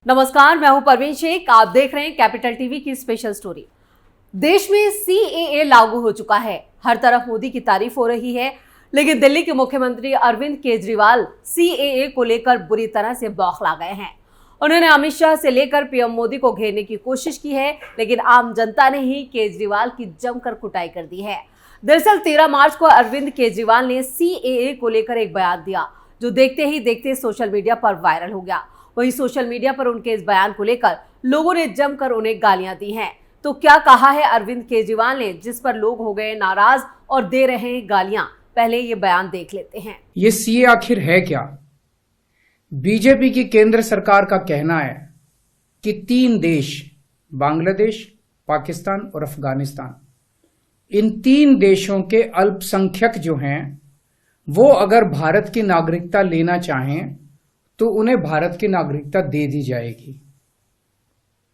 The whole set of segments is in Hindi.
नमस्कार, मैं हूं परवीन शेख। आप देख रहे हैं कैपिटल टीवी की स्पेशल स्टोरी। देश में सीएए लागू हो चुका है। हर तरफ मोदी की तारीफ हो रही है, लेकिन दिल्ली के मुख्यमंत्री अरविंद केजरीवाल सीएए को लेकर बुरी तरह से बौखला गए हैं। उन्होंने अमित शाह से लेकर पीएम मोदी को घेरने की कोशिश की है, लेकिन आम जनता ने ही केजरीवाल की जमकर कुटाई कर दी है। दरअसल 13 मार्च को अरविंद केजरीवाल ने सीएए को लेकर एक बयान दिया, जो देखते ही देखते सोशल मीडिया पर वायरल हो गया। वहीं सोशल मीडिया पर उनके इस बयान को लेकर लोगों ने जमकर उन्हें गालियां दी हैं। तो क्या कहा है अरविंद केजरीवाल ने, जिस पर लोग हो गए नाराज और दे रहे हैं गालियां? पहले ये बयान देख लेते हैं। ये सीए आखिर है क्या? बीजेपी की केंद्र सरकार का कहना है कि 3 देश, बांग्लादेश, पाकिस्तान और अफगानिस्तान, इन 3 देशों के अल्पसंख्यक जो हैं वो अगर भारत की नागरिकता लेना चाहें तो उन्हें भारत की नागरिकता दे दी जाएगी।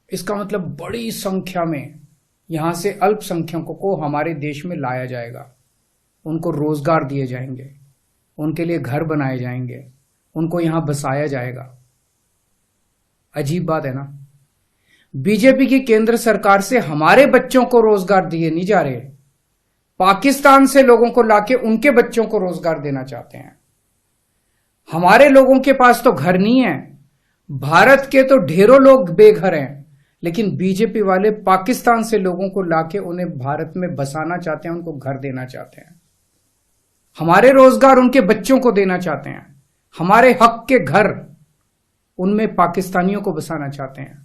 इसका मतलब बड़ी संख्या में यहां से अल्पसंख्यकों को हमारे देश में लाया जाएगा, उनको रोजगार दिए जाएंगे, उनके लिए घर बनाए जाएंगे, उनको यहां बसाया जाएगा। अजीब बात है ना। बीजेपी की केंद्र सरकार से हमारे बच्चों को रोजगार दिए नहीं जा रहे, पाकिस्तान से लोगों को लाके उनके बच्चों को रोजगार देना चाहते हैं। हमारे लोगों के पास तो घर नहीं है, भारत के तो ढेरों लोग बेघर हैं, लेकिन बीजेपी वाले पाकिस्तान से लोगों को लाके उन्हें भारत में बसाना चाहते हैं, उनको घर देना चाहते हैं। हमारे रोजगार उनके बच्चों को देना चाहते हैं, हमारे हक के घर उनमें पाकिस्तानियों को बसाना चाहते हैं।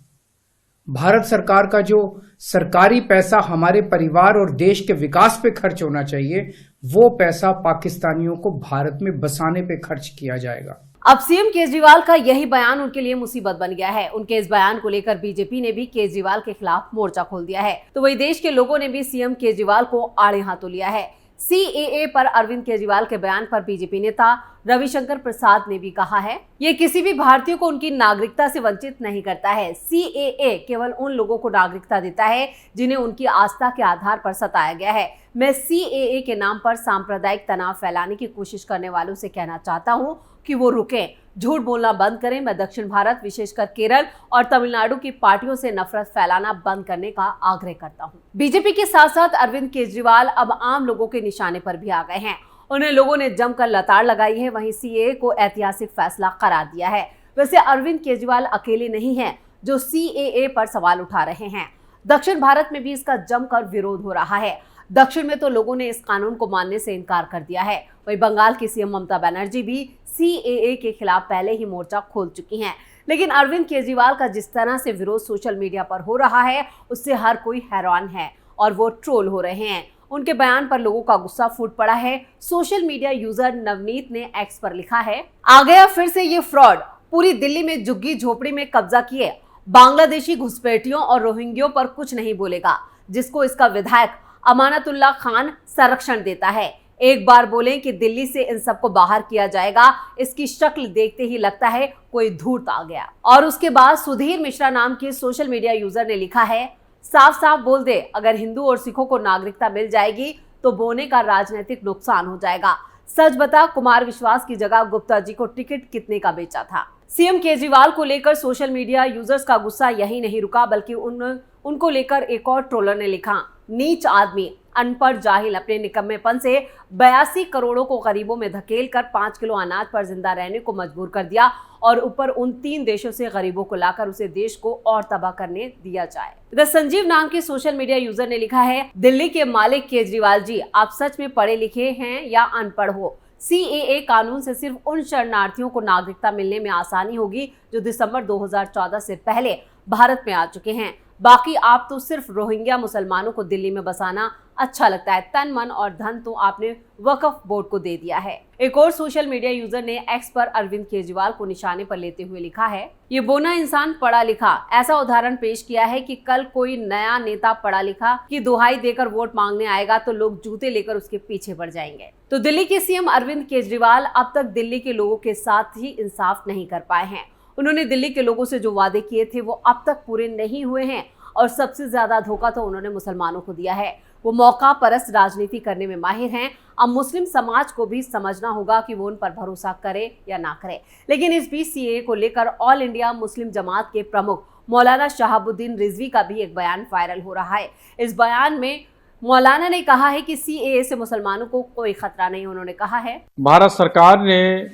भारत सरकार का जो सरकारी पैसा हमारे परिवार और देश के विकास पे खर्च होना चाहिए, वो पैसा पाकिस्तानियों को भारत में बसाने पे खर्च किया जाएगा। अब सीएम केजरीवाल का यही बयान उनके लिए मुसीबत बन गया है। उनके इस बयान को लेकर बीजेपी ने भी केजरीवाल के खिलाफ मोर्चा खोल दिया है, तो वही देश के लोगों ने भी सीएम केजरीवाल को आड़े हाथों लिया है। सीएए पर अरविंद केजरीवाल के बयान पर बीजेपी नेता रविशंकर प्रसाद ने भी कहा है, ये किसी भी भारतीय को उनकी नागरिकता से वंचित नहीं करता है। सीएए केवल उन लोगों को नागरिकता देता है जिन्हें उनकी आस्था के आधार पर सताया गया है। मैं सीएए के नाम पर सांप्रदायिक तनाव फैलाने की कोशिश करने वालों से कहना चाहता हूं कि वो रुकें, झूठ बोलना बंद करें। मैं दक्षिण भारत, विशेषकर केरल और तमिलनाडु की पार्टियों से नफरत फैलाना बंद करने का आग्रह करता हूं। बीजेपी के साथ साथ अरविंद केजरीवाल अब आम लोगों के निशाने पर भी आ गए हैं। उन्हें लोगों ने जमकर लताड़ लगाई है। वहीं सीएए को ऐतिहासिक फैसला करार दिया है। वैसे अरविंद केजरीवाल अकेले नहीं हैं जो सीएए पर सवाल उठा रहे हैं। दक्षिण भारत में भी इसका जमकर विरोध हो रहा है। दक्षिण में तो लोगों ने इस कानून को मानने से इनकार कर दिया है। वहीं बंगाल की सीएम ममता बनर्जी भी सीएए के खिलाफ पहले ही मोर्चा खोल चुकी हैं। लेकिन अरविंद केजरीवाल का जिस तरह से विरोध सोशल मीडिया पर हो रहा है, उससे हर कोई हैरान है और वो ट्रोल हो रहे हैं। उनके बयान पर लोगों का गुस्सा फूट पड़ा है। सोशल मीडिया यूजर नवनीत ने एक्स पर लिखा है, आ गया फिर से ये फ्रॉड, पूरी दिल्ली में झुग्गी झोपड़ी में कब्जा किए, बांग्लादेशी घुसपैठियों और रोहिंग्यों पर कुछ नहीं बोलेगा, जिसको इसका विधायक अमानतुल्लाह खान संरक्षण देता है। एक बार बोलें कि दिल्ली से इन सबको बाहर किया जाएगा, इसकी शक्ल देखते ही लगता है कोई धूर्त आ गया। और उसके बाद सुधीर मिश्रा नाम के सोशल मीडिया यूजर ने लिखा है, साफ साफ बोल दे, अगर हिंदू और सिखों को नागरिकता मिल जाएगी तो बोने का राजनीतिक नुकसान हो जाएगा। सच बता, कुमार विश्वास की जगह गुप्ता जी को टिकट कितने का बेचा था? सीएम केजरीवाल को लेकर सोशल मीडिया यूजर्स का गुस्सा यही नहीं रुका, बल्कि उनको लेकर एक और ट्रोलर ने लिखा, नीच आदमी, अनपढ़ जाहिल, अपने निकम्मेपन से 82 करोड़ों को गरीबों में धकेल कर 5 किलो अनाज पर जिंदा रहने को मजबूर कर दिया और ऊपर उन 3 देशों से गरीबों को लाकर उसे देश को और तबाह करने दिया जाए। इधर संजीव नाम के सोशल मीडिया यूजर ने लिखा है, दिल्ली के मालिक केजरीवाल जी, आप सच में पढ़े लिखे हैं या अनपढ़ हो? सीएए कानून से सिर्फ उन शरणार्थियों को नागरिकता मिलने में आसानी होगी जो दिसंबर 2014 से पहले भारत में आ चुके हैं। बाकी आप तो सिर्फ रोहिंग्या मुसलमानों को दिल्ली में बसाना अच्छा लगता है। तन मन और धन तो आपने वक्फ बोर्ड को दे दिया है। एक और सोशल मीडिया यूजर ने एक्स पर अरविंद केजरीवाल को निशाने पर लेते हुए लिखा है, ये बोना इंसान पढ़ा लिखा। ऐसा उदाहरण पेश किया है कि कल कोई नया नेता पढ़ा लिखा की दुहाई देकर वोट मांगने आएगा तो लोग जूते लेकर उसके पीछे पड़ जाएंगे। तो दिल्ली के सीएम अरविंद केजरीवाल अब तक दिल्ली के लोगों के साथ ही इंसाफ नहीं कर पाए हैं। उन्होंने दिल्ली के लोगों से जो वादे किए थे वो अब तक पूरे नहीं हुए हैं और सबसे ज्यादा धोखा तो उन्होंने मुसलमानों को दिया है। वो मौका परस्त राजनीति करने में माहिर हैं। अब मुस्लिम समाज को भी समझना होगा कि वो उन पर भरोसा करे या ना करे। लेकिन इस बीच सीएए को लेकर ऑल इंडिया मुस्लिम जमात के प्रमुख मौलाना शहाबुद्दीन रिजवी का भी एक बयान वायरल हो रहा है। इस बयान में मौलाना ने कहा है कि सीएए से मुसलमानों को कोई खतरा नहीं। उन्होंने कहा है, भारत सरकार ने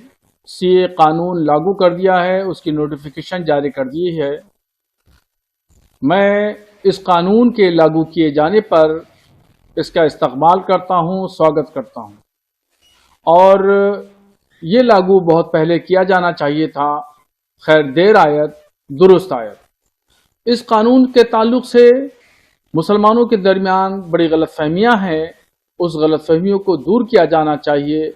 सीएए कानून लागू कर दिया है, उसकी नोटिफिकेशन जारी कर दी है। मैं इस कानून के लागू किए जाने पर इसका इस्तकबाल करता हूं, स्वागत करता हूं और ये लागू बहुत पहले किया जाना चाहिए था। खैर देर आयत दुरुस्त आयत। इस कानून के ताल्लुक से मुसलमानों के दरमियान बड़ी गलतफहमियां हैं, उस गलतफहमियों को दूर किया जाना चाहिए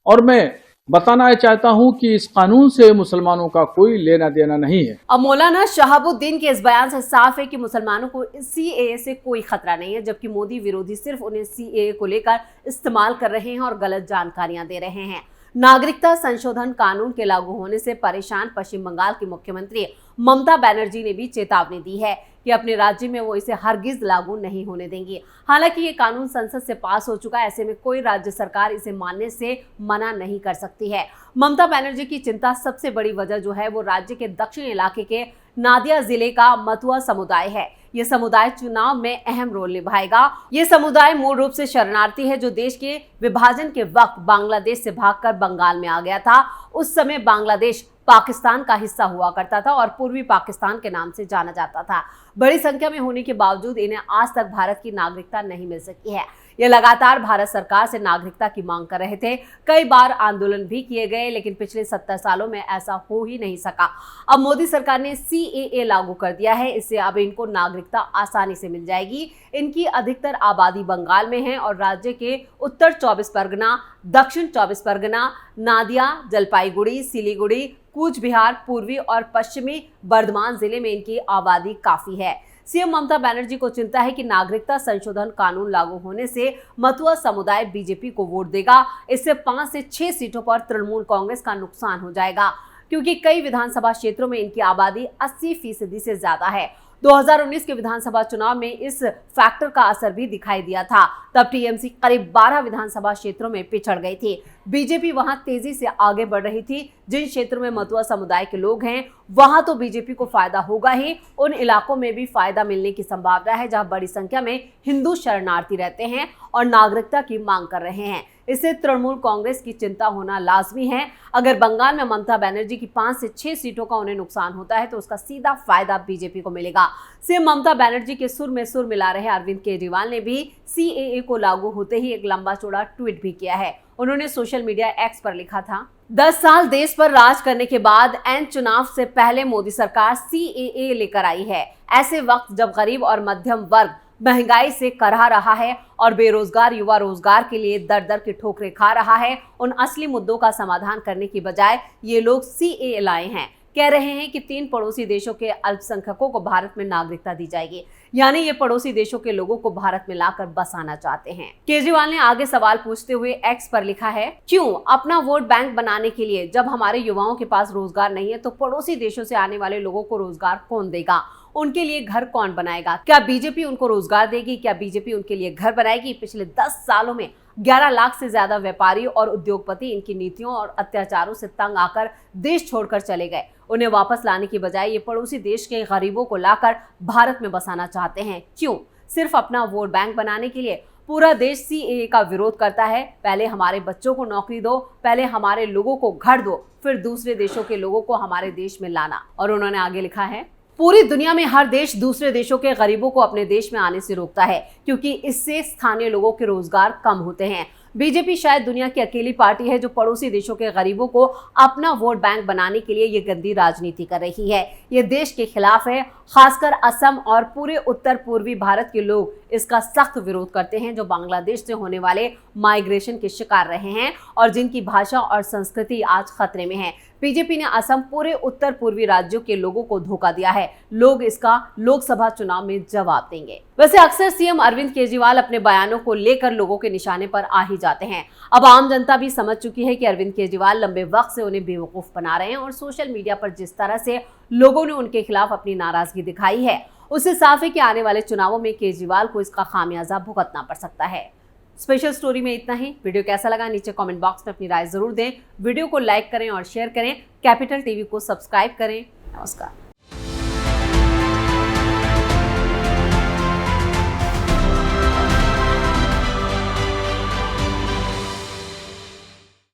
और मैं बताना चाहता हूं कि इस कानून से मुसलमानों का कोई लेना देना नहीं है। अब मौलाना शहाबुद्दीन के इस बयान से साफ है कि मुसलमानों को सीएए से कोई खतरा नहीं है, जबकि मोदी विरोधी सिर्फ उन्हें सीएए को लेकर इस्तेमाल कर रहे हैं और गलत जानकारियां दे रहे हैं। नागरिकता संशोधन कानून के लागू होने से परेशान पश्चिम बंगाल की मुख्यमंत्री ममता बनर्जी ने भी चेतावनी दी है कि अपने राज्य में वो इसे हरगिज लागू नहीं होने देंगी। हालांकि ये कानून संसद से पास हो चुका है, ऐसे में कोई राज्य सरकार इसे मानने से मना नहीं कर सकती है। ममता बनर्जी की चिंता सबसे बड़ी वजह जो है वो राज्य के दक्षिण इलाके के नादिया जिले का मतुआ समुदाय है। ये समुदाय चुनाव में अहम रोल निभाएगा। ये समुदाय मूल रूप से शरणार्थी है जो देश के विभाजन के वक्त बांग्लादेश से भागकर बंगाल में आ गया था। उस समय बांग्लादेश पाकिस्तान का हिस्सा हुआ करता था और पूर्वी पाकिस्तान के नाम से जाना जाता था। बड़ी संख्या में होने के बावजूद इन्हें आज तक भारत की नागरिकता नहीं मिल सकी है। ये लगातार भारत सरकार से नागरिकता की मांग कर रहे थे। कई बार आंदोलन भी किए गए, लेकिन पिछले 70 सालों में ऐसा हो ही नहीं सका। अब मोदी सरकार ने सीएए लागू कर दिया है, इससे अब इनको नागरिकता आसानी से मिल जाएगी। इनकी अधिकतर आबादी बंगाल में है और राज्य के उत्तर 24 परगना, दक्षिण 24 परगना, नादिया, जलपाईगुड़ी, सिलीगुड़ी, कूच बिहार, पूर्वी और पश्चिमी बर्धमान जिले में इनकी आबादी काफी है। सीएम ममता बनर्जी को चिंता है कि नागरिकता संशोधन कानून लागू होने से मतुआ समुदाय बीजेपी को वोट देगा। इससे 5 से 6 सीटों पर तृणमूल कांग्रेस का नुकसान हो जाएगा, क्योंकि कई विधानसभा क्षेत्रों में इनकी आबादी 80% से ज्यादा है। 2019 के विधानसभा चुनाव में इस फैक्टर का असर भी दिखाई दिया था। तब टीएमसी करीब 12 विधानसभा क्षेत्रों में पिछड़ गई थी। बीजेपी वहां तेजी से आगे बढ़ रही थी। जिन क्षेत्रों में मतुआ समुदाय के लोग हैं वहां तो बीजेपी को फायदा होगा ही, उन इलाकों में भी फायदा मिलने की संभावना है जहां बड़ी संख्या में हिंदू शरणार्थी रहते हैं और नागरिकता की मांग कर रहे हैं। इससे तृणमूल कांग्रेस की चिंता होना लाजमी है। अगर बंगाल में ममता बनर्जी की 5 से 6 सीटों का उन्हें नुकसान होता है तो उसका सीधा फायदा बीजेपी को मिलेगा। सीएम ममता बनर्जी के सुर में सुर मिला रहे अरविंद केजरीवाल ने भी सीएए को लागू होते ही एक लंबा चौड़ा ट्वीट भी किया है। उन्होंने सोशल मीडिया एक्स पर लिखा था, 10 साल देश पर राज करने के बाद एन चुनाव से पहले मोदी सरकार सीएए लेकर आई है। ऐसे वक्त जब गरीब और मध्यम वर्ग महंगाई से करहा रहा है और बेरोजगार युवा रोजगार के लिए दर दर की ठोकरें खा रहा है, उन असली मुद्दों का समाधान करने की बजाय ये लोग सीएए लाए हैं। कह रहे हैं कि 3 पड़ोसी देशों के अल्पसंख्यकों को भारत में नागरिकता दी जाएगी, यानी ये पड़ोसी देशों के लोगों को भारत में लाकर बसाना चाहते हैं। केजरीवाल ने आगे सवाल पूछते हुए एक्स पर लिखा है, क्यों अपना वोट बैंक बनाने के लिए जब हमारे युवाओं के पास रोजगार नहीं है तो पड़ोसी देशों से आने वाले लोगों को रोजगार कौन देगा? उनके लिए घर कौन बनाएगा? क्या बीजेपी उनको रोजगार देगी? क्या बीजेपी उनके लिए घर बनाएगी? पिछले 10 सालों में 11 लाख से ज्यादा व्यापारी और उद्योगपति इनकी नीतियों और अत्याचारों से तंग आकर देश छोड़कर चले गए। उन्हें वापस लाने की बजाय ये पड़ोसी देश के गरीबों को लाकर भारत में बसाना चाहते हैं। क्यों? सिर्फ अपना वोट बैंक बनाने के लिए। पूरा देश सीएए का विरोध करता है। पहले हमारे बच्चों को नौकरी दो, पहले हमारे लोगों को घर दो, फिर दूसरे देशों के लोगों को हमारे देश में लाना। और उन्होंने आगे लिखा है, पूरी दुनिया में हर देश दूसरे देशों के गरीबों को अपने देश में आने से रोकता है, क्योंकि इससे स्थानीय लोगों के रोजगार कम होते हैं। बीजेपी शायद दुनिया की अकेली पार्टी है जो पड़ोसी देशों के गरीबों को अपना वोट बैंक बनाने के लिए ये गंदी राजनीति कर रही है। ये देश के खिलाफ है। खासकर असम और पूरे उत्तर पूर्वी भारत के लोग इसका सख्त विरोध करते हैं, जो बांग्लादेश से होने वाले माइग्रेशन के शिकार रहे हैं और जिनकी भाषा और संस्कृति आज खतरे में है। बीजेपी ने असम, पूरे उत्तर पूर्वी राज्यों के लोगों को धोखा दिया है। लोग इसका लोकसभा चुनाव में जवाब देंगे। वैसे अक्सर सीएम अरविंद केजरीवाल अपने बयानों को लेकर लोगों के निशाने पर आ ही जाते हैं। अब आम जनता भी समझ चुकी है कि अरविंद केजरीवाल लंबे वक्त से उन्हें बेवकूफ बना रहे हैं और सोशल मीडिया पर जिस तरह से लोगों ने उनके खिलाफ अपनी नाराजगी दिखाई है उससे साफ है कि आने वाले चुनावों में केजरीवाल को इसका खामियाजा भुगतना पड़ सकता है। स्पेशल स्टोरी में इतना ही। वीडियो कैसा लगा नीचे कमेंट बॉक्स में अपनी राय जरूर दें। वीडियो को लाइक करें और शेयर करें। कैपिटल टीवी को सब्सक्राइब करें। नमस्कार।